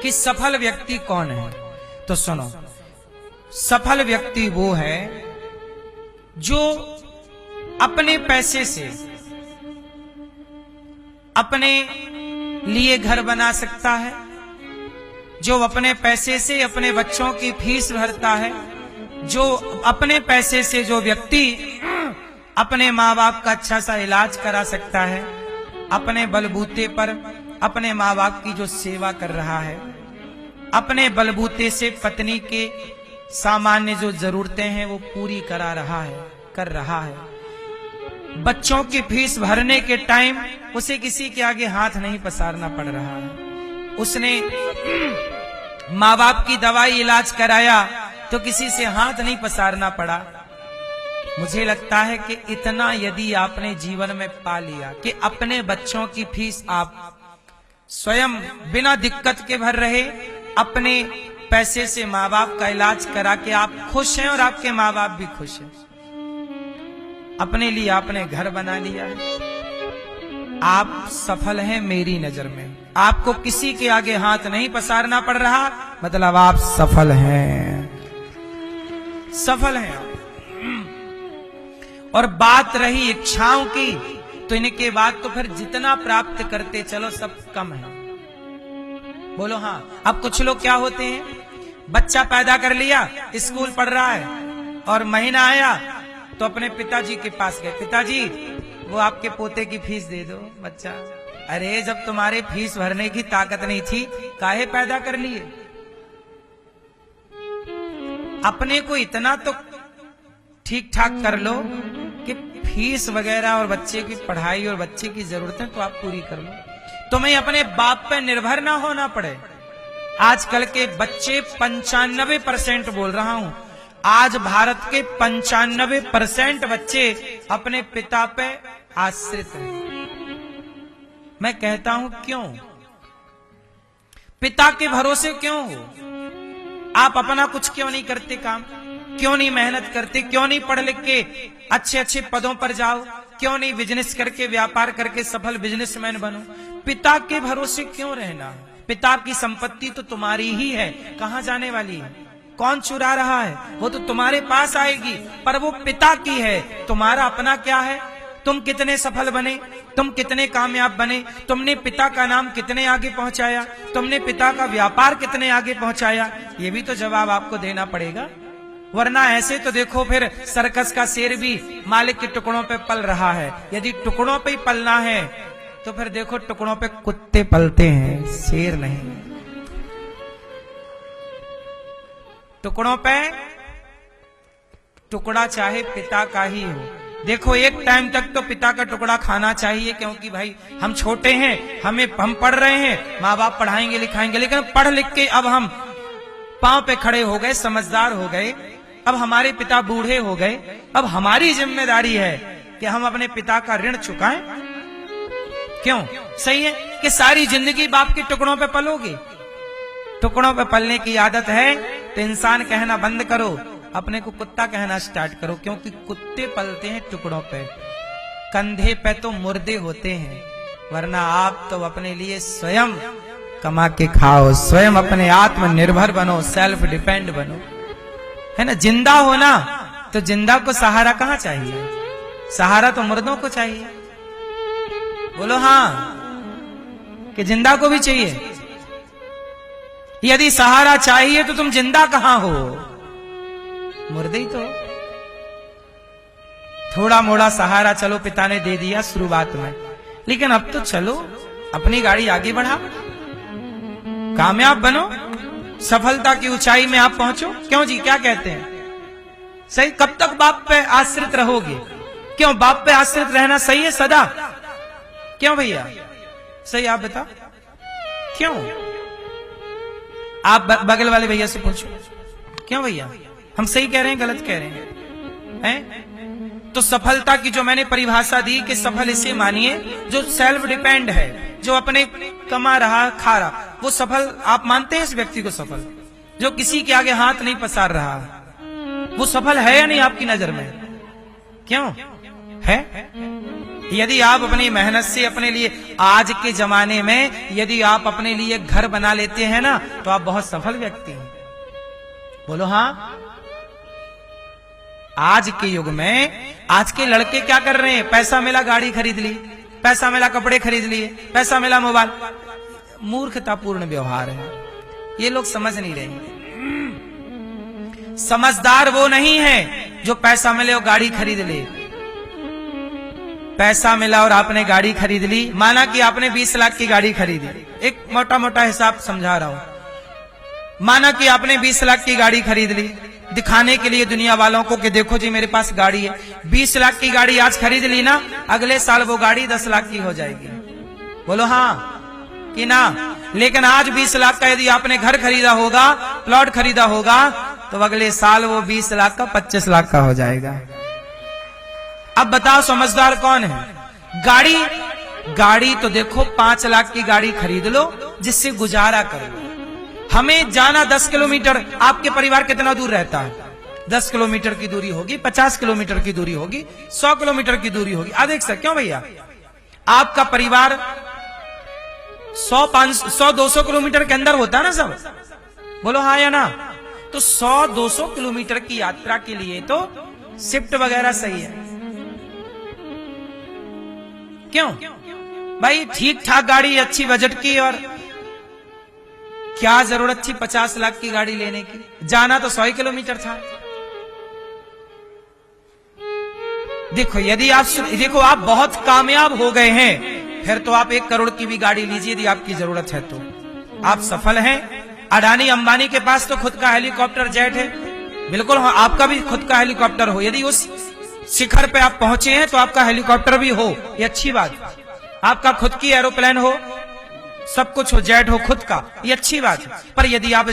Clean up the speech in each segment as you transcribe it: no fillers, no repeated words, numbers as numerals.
कि सफल व्यक्ति कौन है। तो सुनो, सफल व्यक्ति वो है जो अपने पैसे से अपने लिए घर बना सकता है, जो अपने पैसे से अपने बच्चों की फीस भरता है, जो अपने पैसे से जो व्यक्ति अपने माँ बाप का अच्छा सा इलाज करा सकता है, अपने बलबूते पर अपने माँ बाप की जो सेवा कर रहा है, अपने बलबूते से पत्नी के सामान्य जो जरूरतें हैं वो पूरी कर रहा है। बच्चों की फीस भरने के टाइम उसे किसी के आगे हाथ नहीं पसारना पड़ रहा है। उसने माँ बाप की दवाई इलाज कराया तो किसी से हाथ नहीं पसारना पड़ा। मुझे लगता है कि इतना यदि आपने जीवन में पा लिया कि अपने बच्चों की फीस आप स्वयं बिना दिक्कत के भर रहे, अपने पैसे से माँ बाप का इलाज करा के आप खुश हैं और आपके माँ बाप भी खुश हैं, अपने लिए आपने घर बना लिया है, आप सफल हैं मेरी नजर में। आपको किसी के आगे हाथ नहीं पसारना पड़ रहा, मतलब आप सफल हैं, सफल हैं। और बात रही इच्छाओं की, तो इनके बाद तो फिर जितना प्राप्त करते चलो सब कम है। बोलो हाँ। अब कुछ लोग क्या होते हैं, बच्चा पैदा कर लिया, स्कूल पढ़ रहा है और महीना आया तो अपने पिताजी के पास गए, पिताजी वो आपके पोते की फीस दे दो। बच्चा, अरे जब तुम्हारे फीस भरने की ताकत नहीं थी काहे पैदा कर लिए। अपने को इतना तो ठीक ठाक कर लो कि फीस वगैरह और बच्चे की पढ़ाई और बच्चे की जरूरतें तो आप पूरी कर लो, तुम्हें अपने बाप पे निर्भर ना होना पड़े। आजकल के बच्चे 95% बोल रहा हूं, आज भारत के 95% बच्चे अपने पिता पे आश्रित हैं। मैं कहता हूं क्यों, पिता के भरोसे क्यों हो? आप अपना कुछ क्यों नहीं करते काम, क्यों नहीं मेहनत करते, क्यों नहीं पढ़ लिख के अच्छे अच्छे पदों पर जाओ, क्यों नहीं बिजनेस करके व्यापार करके सफल बिजनेसमैन बनो? पिता के भरोसे क्यों रहना? पिता की संपत्ति तो तुम्हारी ही है, कहां जाने वाली है? कौन चुरा रहा है? वो तो तुम्हारे पास आएगी, पर वो पिता की है, तुम्हारा अपना क्या है? तुम कितने सफल बने, तुम कितने कामयाब बने, तुमने पिता का नाम कितने आगे पहुंचाया, तुमने पिता का व्यापार कितने आगे पहुंचाया, ये भी तो जवाब आपको देना पड़ेगा। वरना ऐसे तो देखो फिर सर्कस का शेर भी मालिक के टुकड़ों पे पल रहा है। यदि टुकड़ों पे ही पलना है तो फिर देखो टुकड़ों पे कुत्ते पलते हैं, शेर नहीं। टुकड़ों पे टुकड़ा चाहे पिता का ही हो। देखो एक टाइम तक तो पिता का टुकड़ा खाना चाहिए, क्योंकि भाई हम छोटे हैं, हम पढ़ रहे हैं, माँ बाप पढ़ाएंगे लिखाएंगे, लेकिन पढ़ लिख के अब हम पांव पे खड़े हो गए, समझदार हो गए, अब हमारे पिता बूढ़े हो गए, अब हमारी जिम्मेदारी है कि हम अपने पिता का ऋण चुकाएं। क्यों? सही है कि सारी जिंदगी बाप के टुकड़ों पे पलोगे? टुकड़ों पे पलने की आदत है तो इंसान कहना बंद करो, अपने को कुत्ता कहना स्टार्ट करो, क्योंकि कुत्ते पलते हैं टुकड़ों पे, कंधे पे तो मुर्दे होते हैं। वरना आप तो अपने लिए स्वयं कमा के खाओ, स्वयं अपने आत्मनिर्भर बनो, सेल्फ डिपेंड बनो, है ना। जिंदा होना तो जिंदा को सहारा कहां चाहिए? सहारा तो मुर्दों को चाहिए। बोलो हाँ कि जिंदा को भी चाहिए। यदि सहारा चाहिए तो तुम जिंदा कहां हो? मुर्दे ही तो। थोड़ा मोड़ा सहारा चलो पिता ने दे दिया शुरुआत में, लेकिन अब तो चलो अपनी गाड़ी आगे बढ़ाओ, कामयाब बनो, सफलता की ऊंचाई में आप पहुंचो। क्यों जी, क्या कहते हैं? सही। कब तक बाप पे आश्रित रहोगे? क्यों बाप पे आश्रित रहना सही है सदा? क्यों भैया सही? आप बताओ क्यों? आप बगल वाले भैया से पूछो, क्यों भैया हम सही कह रहे हैं गलत कह रहे हैं? तो सफलता की जो मैंने परिभाषा दी कि सफल इसे मानिए जो सेल्फ डिपेंड है, जो अपने कमा रहा खा रहा, वो सफल आप मानते हैं? इस व्यक्ति को सफल जो किसी के आगे हाथ नहीं पसार रहा, वो सफल है या नहीं आपकी नजर में? क्यों है? यदि आप अपनी मेहनत से अपने लिए आज के जमाने में यदि आप अपने लिए घर बना लेते हैं ना, तो आप बहुत सफल व्यक्ति हैं। बोलो हाँ। आज के युग में आज के लड़के क्या कर रहे हैं? पैसा मिला गाड़ी खरीद ली, पैसा मिला कपड़े खरीद लिए, पैसा मिला मोबाइल। मूर्खतापूर्ण व्यवहार है, ये लोग समझ नहीं रहे। समझदार वो नहीं है जो पैसा मिले और गाड़ी खरीद ले। पैसा मिला और आपने गाड़ी खरीद ली, माना कि आपने 20 लाख की गाड़ी खरीदी, एक मोटा मोटा हिसाब समझा रहा हूं। माना कि आपने 20 लाख की गाड़ी खरीद ली, दिखाने के लिए दुनिया वालों को कि देखो जी मेरे पास गाड़ी है। 20 लाख की गाड़ी आज खरीद ली ना, अगले साल वो गाड़ी 10 लाख की हो जाएगी। बोलो हाँ कि ना। लेकिन आज 20 लाख का यदि आपने घर खरीदा होगा, प्लॉट खरीदा होगा, तो अगले साल वो 20 लाख का 25 लाख का हो जाएगा। अब बताओ समझदार कौन है? गाड़ी तो देखो 5 लाख की गाड़ी खरीद लो जिससे गुजारा करो। हमें जाना 10 किलोमीटर, आपके परिवार कितना दूर रहता है? 10 किलोमीटर की दूरी होगी, 50 किलोमीटर की दूरी होगी, 100 किलोमीटर की दूरी होगी। अधिक से क्यों भैया? आपका परिवार 100-200 किलोमीटर के अंदर होता है ना सब? बोलो हाँ या ना। तो 100-200 किलोमीटर की यात्रा के लिए तो शिफ्ट वगैरह सही है। क्यों भाई? ठीक ठाक गाड़ी, अच्छी बजट की, और क्या जरूरत थी 50 लाख की गाड़ी लेने की? जाना तो 100 किलोमीटर था। देखो यदि आप बहुत कामयाब हो गए हैं, फिर तो आप 1 करोड़ की भी गाड़ी लीजिए यदि आपकी जरूरत है तो। आप सफल हैं। अडानी अंबानी के पास तो खुद का हेलीकॉप्टर जेट है। बिल्कुल आपका भी खुद का हेलीकॉप्टर हो। यदि उस शिखर पे आप पहुंचे हैं तो आपका हेलीकॉप्टर भी हो, ये अच्छी बात। आपका खुद की एरोप्लेन हो, सब कुछ हो, जेट हो खुद का, ये अच्छी बात है। पर यदि आप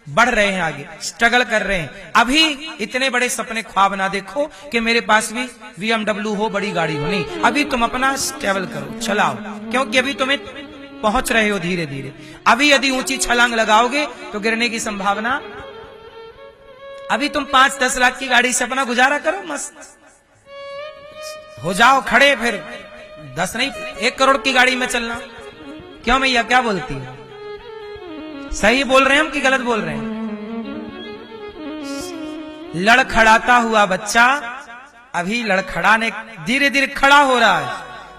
बढ़ रहे हैं, आगे स्ट्रगल कर रहे हैं, अभी इतने बड़े सपने ख्वाब ना देखो कि मेरे पास भी BMW हो, बड़ी गाड़ी हो। नहीं, अभी तुम अपना स्ट्रगल करो, चलाओ, क्योंकि अभी तुम्हें पहुंच रहे हो धीरे धीरे। अभी यदि ऊंची छलांग लगाओगे तो गिरने की संभावना। अभी तुम 5-10 लाख की गाड़ी से अपना गुजारा करो, मस्त हो जाओ खड़े, फिर 10 नहीं 1 करोड़ की गाड़ी में चलना। क्यों भैया, क्या बोलती है? सही बोल रहे हैं हम कि गलत बोल रहे हैं? लड़खड़ाता हुआ बच्चा अभी लड़खड़ाने, धीरे धीरे खड़ा हो रहा है,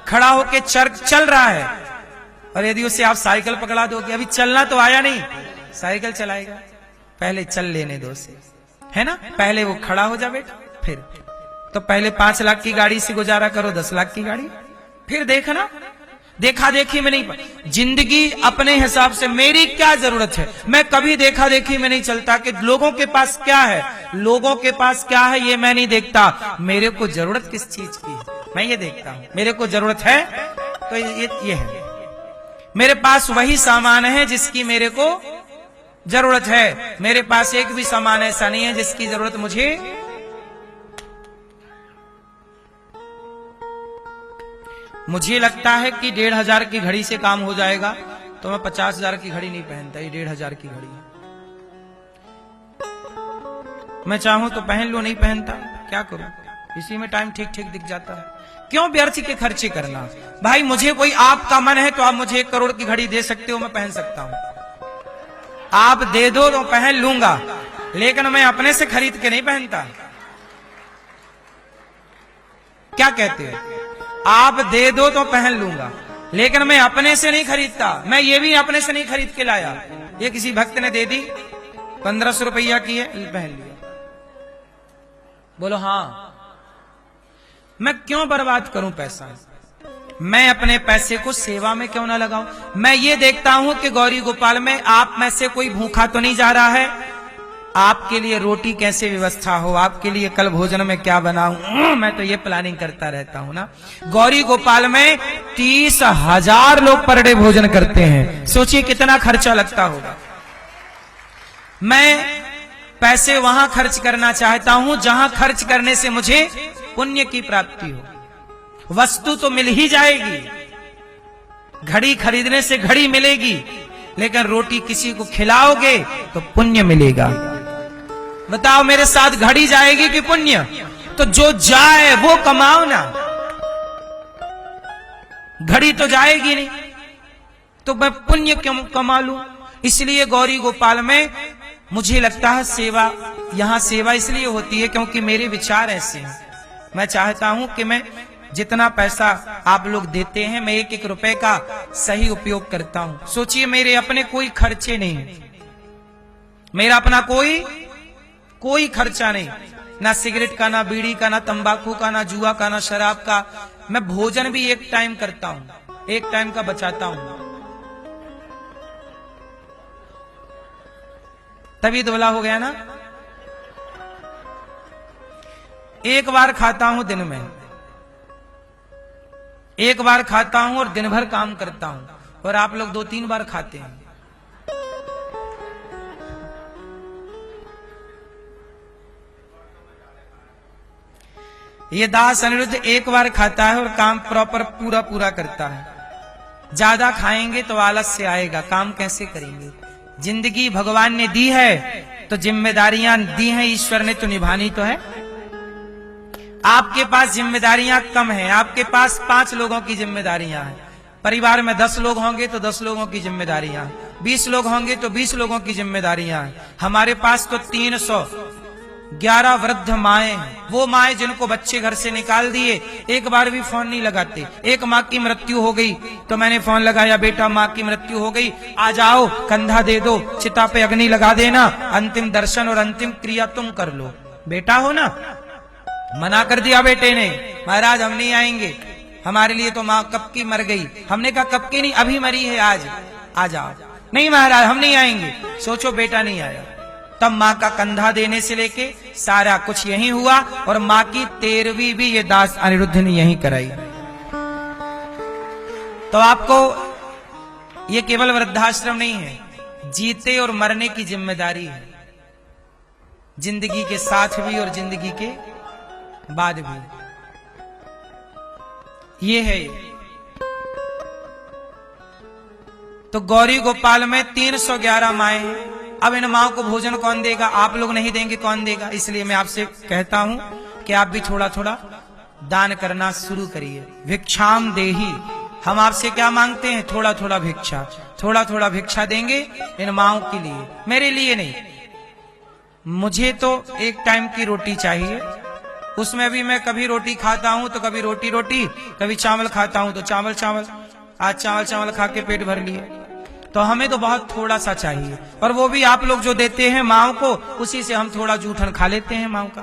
खड़ा होके चल रहा है। और यदि उसे आप साइकिल पकड़ा दो कि अभी चलना तो आया नहीं, साइकिल चलाएगा? पहले चल लेने दो उसे, है ना। पहले वो खड़ा हो जा बेटा, फिर तो पहले 5 लाख की गाड़ी से गुजारा करो, 10 लाख की गाड़ी, फिर देखना। देखा देखी में नहीं, जिंदगी अपने हिसाब से। मेरी क्या जरूरत है? मैं कभी देखा देखी में नहीं चलता कि लोगों के पास क्या है, लोगों के पास क्या है ये मैं नहीं देखता। मेरे को जरूरत किस चीज की है मैं ये देखता हूं। मेरे को जरूरत है तो ये है। मेरे पास वही सामान है जिसकी मेरे को जरूरत है। मेरे पास एक भी सामान ऐसा नहीं है जिसकी जरूरत मुझे लगता है कि 1,500 की घड़ी से काम हो जाएगा, तो मैं 50,000 की घड़ी नहीं पहनता। ये 1,500 की घड़ी है, मैं चाहूं तो पहन लूं, नहीं पहनता, क्या करूं? इसी में टाइम ठीक ठीक दिख जाता है। क्यों व्यर्थ के खर्चे करना? भाई मुझे कोई, आपका मन है तो आप मुझे 1 करोड़ की घड़ी दे सकते हो, मैं पहन सकता हूं। आप दे दो तो पहन लूंगा, लेकिन मैं अपने से खरीद के नहीं पहनता। क्या कहते हैं? आप दे दो तो पहन लूंगा, लेकिन मैं अपने से नहीं खरीदता। मैं ये भी अपने से नहीं खरीद के लाया। ये किसी भक्त ने दे दी, 1500 रुपया की है, पहन लिया। बोलो हाँ। मैं क्यों बर्बाद करूं पैसा? मैं अपने पैसे को सेवा में क्यों ना लगाऊं? मैं ये देखता हूं कि गौरी गोपाल में आप में से कोई भूखा तो नहीं जा रहा है। आपके लिए रोटी कैसे व्यवस्था हो, आपके लिए कल भोजन में क्या बनाऊं, मैं तो ये प्लानिंग करता रहता हूं ना। गौरी गोपाल में 30,000 लोग पर डे भोजन करते हैं। सोचिए कितना खर्चा लगता होगा। मैं पैसे वहां खर्च करना चाहता हूं जहां खर्च करने से मुझे पुण्य की प्राप्ति हो। वस्तु तो मिल ही जाएगी, घड़ी खरीदने से घड़ी मिलेगी, लेकिन रोटी किसी को खिलाओगे तो पुण्य मिलेगा। बताओ मेरे साथ, घड़ी जाएगी कि पुण्य? तो जो जाए वो कमाओ ना। घड़ी तो जाएगी नहीं, तो मैं पुण्य क्यों कमा लूं। इसलिए गौरी गोपाल में मुझे लगता है सेवा, यहां सेवा इसलिए होती है क्योंकि मेरे विचार ऐसे हैं। मैं चाहता हूं कि मैं जितना पैसा आप लोग देते हैं, मैं एक एक रुपए का सही उपयोग करता हूं। सोचिए, मेरे अपने कोई खर्चे नहीं, मेरा अपना कोई खर्चा नहीं, ना सिगरेट का, ना बीड़ी का, ना तंबाकू का, ना जुआ का, ना शराब का। मैं भोजन भी एक टाइम करता हूं, एक टाइम का बचाता हूं, तभी दुबला हो गया ना। एक बार खाता हूं दिन में, एक बार खाता हूं और दिन भर काम करता हूं, और आप लोग 2-3 बार खाते हैं। ये दास अनिरुद्ध एक बार खाता है और काम प्रॉपर पूरा करता है। ज्यादा खाएंगे तो आलस्य आएगा, काम कैसे करेंगे। जिंदगी भगवान ने दी है तो जिम्मेदारियां दी हैं ईश्वर ने, तो निभानी तो है। आपके पास जिम्मेदारियां कम हैं, आपके पास 5 लोगों की जिम्मेदारियां हैं। परिवार में 10 लोग होंगे तो 10 लोगों की जिम्मेदारियां हैं, 20 लोग होंगे तो 20 लोगों की जिम्मेदारियां हैं। हमारे पास तो 311 वृद्ध माएं हैं, वो माएं जिनको बच्चे घर से निकाल दिए, एक बार भी फोन नहीं लगाते। एक माँ की मृत्यु हो गई तो मैंने फोन लगाया, बेटा माँ की मृत्यु हो गई, आ जाओ, कंधा दे दो, चिता पे अग्नि लगा देना, अंतिम दर्शन और अंतिम क्रिया तुम कर लो। बेटा हो ना, मना कर दिया बेटे ने, महाराज हम नहीं आएंगे, हमारे लिए तो माँ कब की मर गई। हमने कहा कब की नहीं, अभी मरी है, आज आ जाओ। नहीं महाराज हम नहीं आएंगे। सोचो बेटा नहीं आया, तब माँ का कंधा देने से लेके सारा कुछ यही हुआ, और माँ की 13वीं भी ये दास अनिरुद्ध ने यही कराई। तो आपको ये केवल वृद्धाश्रम नहीं है, जीते और मरने की जिम्मेदारी है, जिंदगी के साथ भी और जिंदगी के बाद भी। ये है। तो गौरी गोपाल में 311 माएं हैं। अब इन माओं को भोजन कौन देगा, आप लोग नहीं देंगे, कौन देगा। इसलिए मैं आपसे कहता हूं कि आप भी थोड़ा थोड़ा दान करना शुरू करिए। भिक्षाम देही, हम आपसे क्या मांगते हैं, थोड़ा थोड़ा भिक्षा, थोड़ा थोड़ा भिक्षा देंगे इन माओं के लिए, मेरे लिए नहीं। मुझे तो एक टाइम की रोटी चाहिए, उसमें भी मैं कभी रोटी खाता हूं तो कभी रोटी, कभी चावल खाता हूं तो चावल। आज चावल खा के पेट भर लिए। तो हमें तो बहुत थोड़ा सा चाहिए, और वो भी आप लोग जो देते हैं माओ को, उसी से हम थोड़ा जूठन खा लेते हैं माओ का।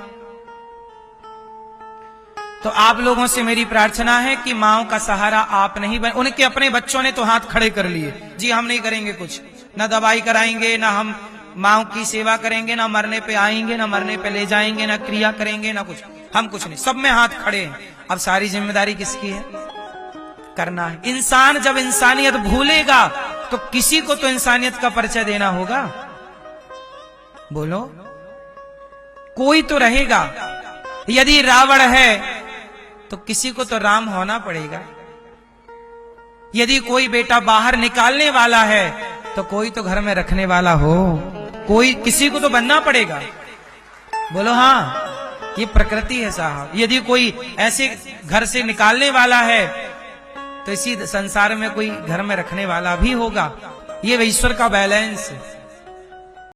तो आप लोगों से मेरी प्रार्थना है कि माओ का सहारा आप नहीं बन। उनके अपने बच्चों ने तो हाथ खड़े कर लिए, जी हम नहीं करेंगे कुछ, ना दवाई कराएंगे, ना हम माओ की सेवा करेंगे, ना मरने पे आएंगे, ना मरने पे ले जाएंगे, ना क्रिया करेंगे, ना कुछ, हम कुछ नहीं। सब में हाथ खड़े हैं। अब सारी जिम्मेदारी किसकी है, करना है। इंसान जब इंसानियत भूलेगा तो किसी को तो इंसानियत का परिचय देना होगा। बोलो, कोई तो रहेगा। यदि रावण है तो किसी को तो राम होना पड़ेगा। यदि कोई बेटा बाहर निकालने वाला है तो कोई तो घर में रखने वाला हो, कोई किसी को तो बनना पड़ेगा। बोलो हाँ, ये प्रकृति है साहब। यदि कोई ऐसे घर से निकालने वाला है तो इसी संसार में कोई घर में रखने वाला भी होगा। ये ईश्वर का बैलेंस है।